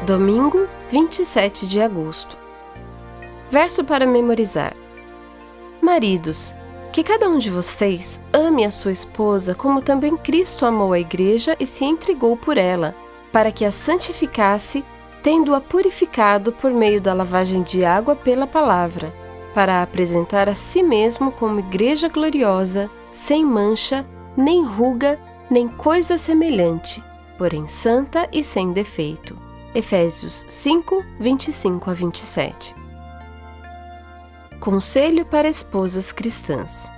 Domingo, 27 de agosto. Verso para memorizar. Maridos, que cada um de vocês ame a sua esposa como também Cristo amou a igreja e se entregou por ela, para que a santificasse, tendo-a purificado por meio da lavagem de água pela palavra, para a apresentar a si mesmo como igreja gloriosa, sem mancha, nem ruga, nem coisa semelhante, porém santa e sem defeito. Efésios 5, 25 a 27. Conselho para esposas cristãs.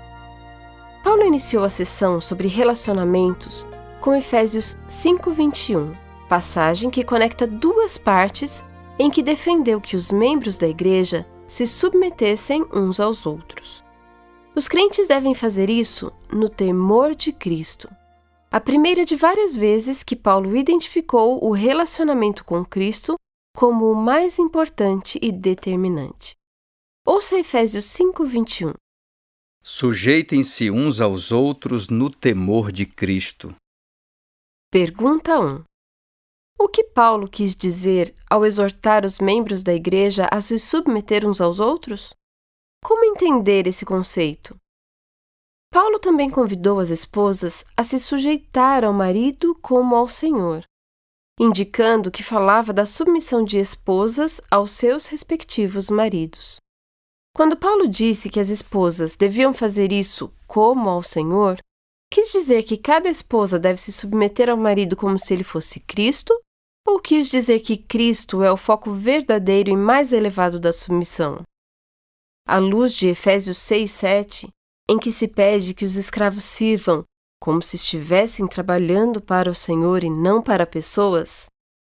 Paulo iniciou a sessão sobre relacionamentos com Efésios 5, 21, passagem que conecta duas partes em que defendeu que os membros da igreja se submetessem uns aos outros. Os crentes devem fazer isso no temor de Cristo. A primeira de várias vezes que Paulo identificou o relacionamento com Cristo como o mais importante e determinante. Ouça Efésios 5, 21. Sujeitem-se uns aos outros no temor de Cristo. Pergunta 1. O que Paulo quis dizer ao exortar os membros da igreja a se submeter uns aos outros? Como entender esse conceito? Paulo também convidou as esposas a se sujeitar ao marido como ao Senhor, indicando que falava da submissão de esposas aos seus respectivos maridos. Quando Paulo disse que as esposas deviam fazer isso como ao Senhor, quis dizer que cada esposa deve se submeter ao marido como se ele fosse Cristo, ou quis dizer que Cristo é o foco verdadeiro e mais elevado da submissão? À luz de Efésios 6, 7, em que se pede que os escravos sirvam como se estivessem trabalhando para o Senhor e não para pessoas,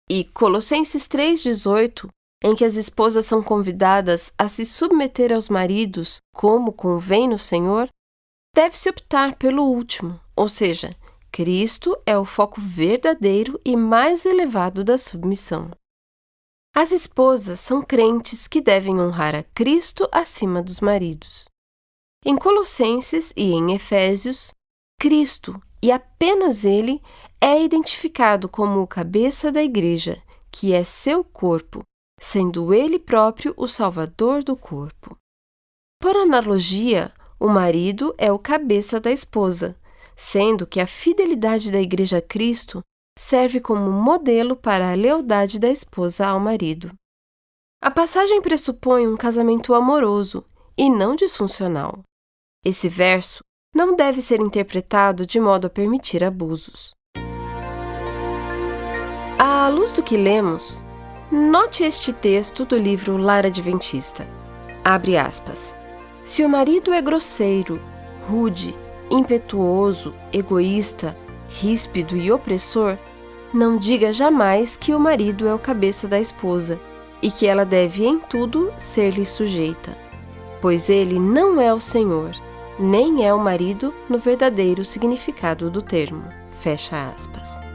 e Colossenses 3,18, em que as esposas são convidadas a se submeter aos maridos como convém no Senhor, deve-se optar pelo último, ou seja, Cristo é o foco verdadeiro e mais elevado da submissão. As esposas são crentes que devem honrar a Cristo acima dos maridos. Em Colossenses e em Efésios, Cristo, e apenas Ele, é identificado como o cabeça da igreja, que é seu corpo, sendo Ele próprio o Salvador do corpo. Por analogia, o marido é o cabeça da esposa, sendo que a fidelidade da igreja a Cristo serve como modelo para a lealdade da esposa ao marido. A passagem pressupõe um casamento amoroso e não disfuncional. Esse verso não deve ser interpretado de modo a permitir abusos. À luz do que lemos, note este texto do livro Lar Adventista. Abre aspas. Se o marido é grosseiro, rude, impetuoso, egoísta, ríspido e opressor, não diga jamais que o marido é o cabeça da esposa e que ela deve em tudo ser-lhe sujeita, pois ele não é o Senhor, nem é o marido no verdadeiro significado do termo. Fecha aspas.